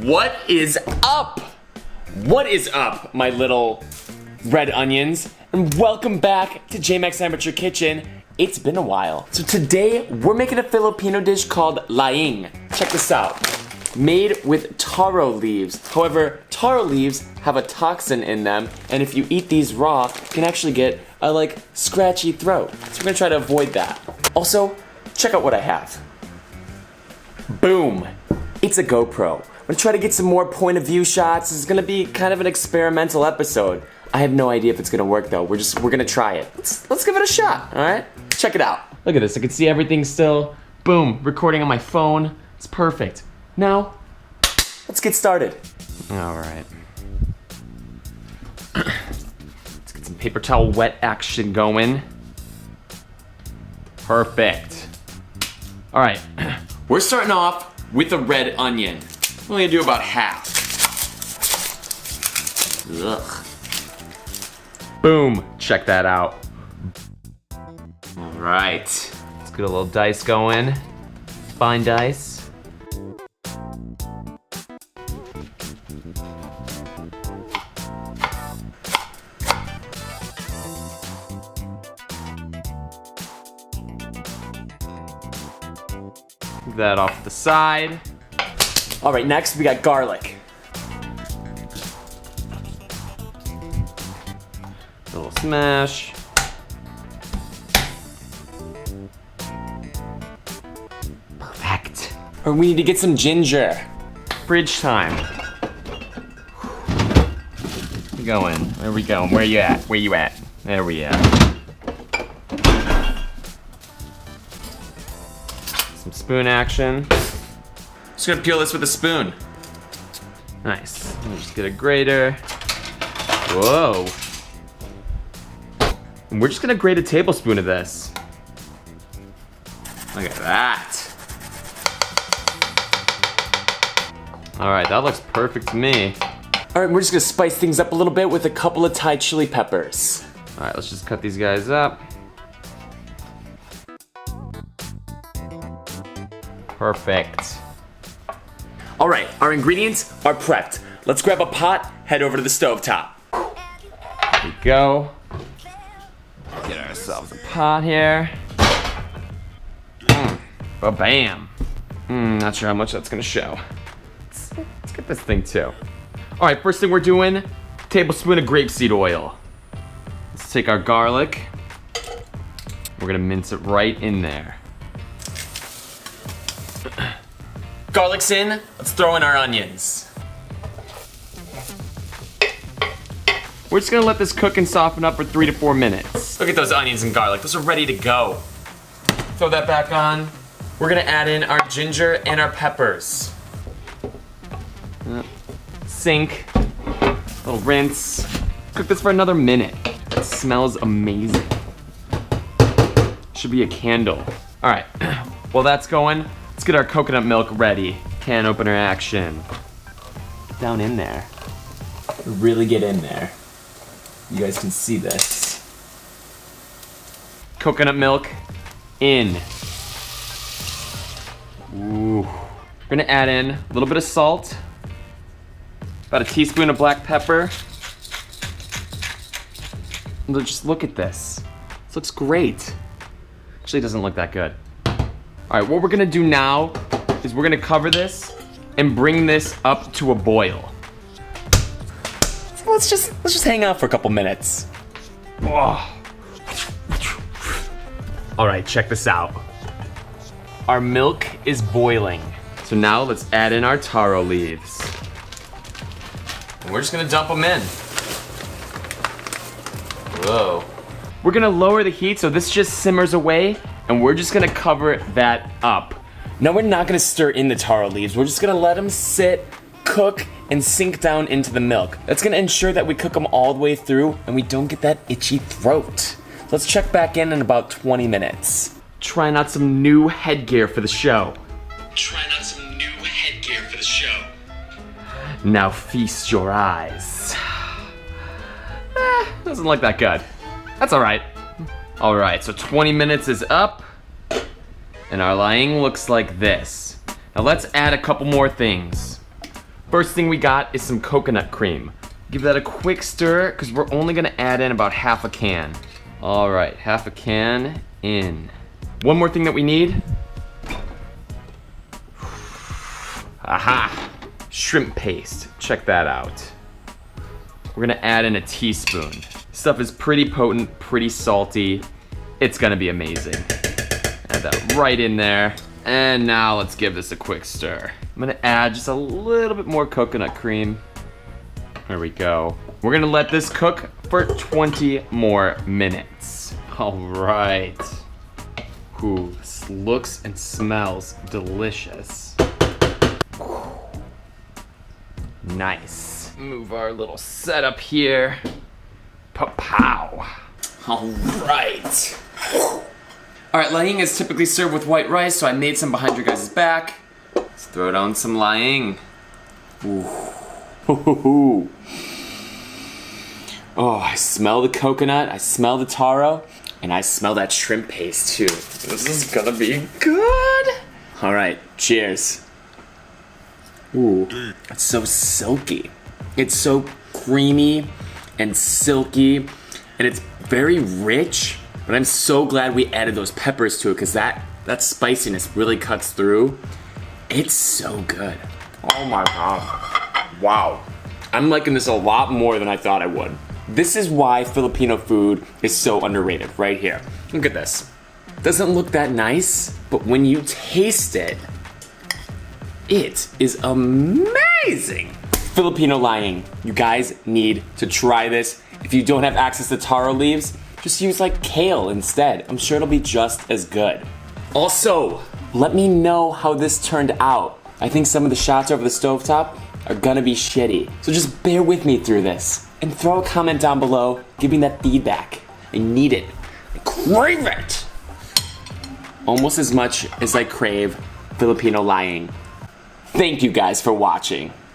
What is up? What is up, my little red onions? And welcome back to J-Max Amateur Kitchen. It's been a while. So today, we're making a Filipino dish called Laing. Check this out. Made with taro leaves. However, taro leaves have a toxin in them, and if you eat these raw, you can actually get a scratchy throat. So we're gonna try to avoid that. Also, check out what I have. Boom! It's a GoPro. I'm gonna try to get some more point of view shots. This is gonna be kind of an experimental episode. I have no idea if it's gonna work though. We're gonna try it. Let's give it a shot, alright? Check it out. Look at this, I can see everything still. Boom, recording on my phone. It's perfect. Now, let's get started. Alright. Let's get some paper towel wet action going. Perfect. Alright, we're starting off with a red onion. We're only gonna do about half. Ugh. Boom, check that out. All right, let's get a little dice going. Fine dice. Move that off to the side. All right, next we got garlic. A little smash. Perfect. Or we need to get some ginger. Bridge time. Where we going? Where we going? Where you at? Where you at? There we are. Some spoon action. Just gonna peel this with a spoon. Nice. Let me just get a grater. Whoa. And we're just gonna grate a tablespoon of this. Look at that. All right, that looks perfect to me. All right, we're just gonna spice things up a little bit with a couple of Thai chili peppers. All right, let's just cut these guys up. Perfect. All right, our ingredients are prepped. Let's grab a pot, head over to the stovetop. There we go. Get ourselves a pot here. Ba-bam. Not sure how much that's gonna show. Let's get this thing too. All right, first thing we're doing, a tablespoon of grapeseed oil. Let's take our garlic. We're gonna mince it right in there. Garlic's in, let's throw in our onions. We're just gonna let this cook and soften up for 3 to 4 minutes. Look at those onions and garlic, those are ready to go. Throw that back on. We're gonna add in our ginger and our peppers. Sink, little rinse. Cook this for another minute. It smells amazing. Should be a candle. All right, while that's going, let's get our coconut milk ready. Can opener action. Get down in there. Really get in there. You guys can see this. Coconut milk in. Ooh. We're gonna add in a little bit of salt. About a teaspoon of black pepper. And just look at this. This looks great. Actually, it doesn't look that good. All right, what we're gonna do now is we're gonna cover this and bring this up to a boil. So let's just hang out for a couple minutes. Oh. All right, check this out. Our milk is boiling. So now let's add in our taro leaves. And we're just gonna dump them in. Whoa. We're gonna lower the heat so this just simmers away, and we're just gonna cover that up. Now we're not gonna stir in the taro leaves. We're just gonna let them sit, cook, and sink down into the milk. That's gonna ensure that we cook them all the way through and we don't get that itchy throat. Let's check back in about 20 minutes. Trying out some new headgear for the show. Now feast your eyes. Doesn't look that good. That's all right. All right, so 20 minutes is up, and our laing looks like this. Now let's add a couple more things. First thing we got is some coconut cream. Give that a quick stir, because we're only gonna add in about half a can. All right, half a can in. One more thing that we need. Aha, shrimp paste, check that out. We're gonna add in a teaspoon. Stuff is pretty potent, pretty salty. It's gonna be amazing. Add that right in there. And now let's give this a quick stir. I'm gonna add just a little bit more coconut cream. There we go. We're gonna let this cook for 20 more minutes. All right. Ooh, this looks and smells delicious. Nice. Move our little setup here. Pa-pow. All right. All right, Laing is typically served with white rice, so I made some behind your guys' back. Let's throw down some Laing. Ooh. Oh, I smell the coconut, I smell the taro, and I smell that shrimp paste too. This is gonna be good. All right, cheers. Ooh, it's so silky. It's so creamy and silky, and it's very rich. But I'm so glad we added those peppers to it, because that spiciness really cuts through. It's so good. Oh my God. Wow. I'm liking this a lot more than I thought I would. This is why Filipino food is so underrated, right here. Look at this. Doesn't look that nice, but when you taste it, it is amazing. Filipino Laing. You guys need to try this. If you don't have access to taro leaves, just use like kale instead. I'm sure it'll be just as good. Also, let me know how this turned out. I think some of the shots over the stovetop are gonna be shitty. So just bear with me through this and throw a comment down below. Give me that feedback. I need it. I crave it. Almost as much as I crave Filipino Laing. Thank you guys for watching.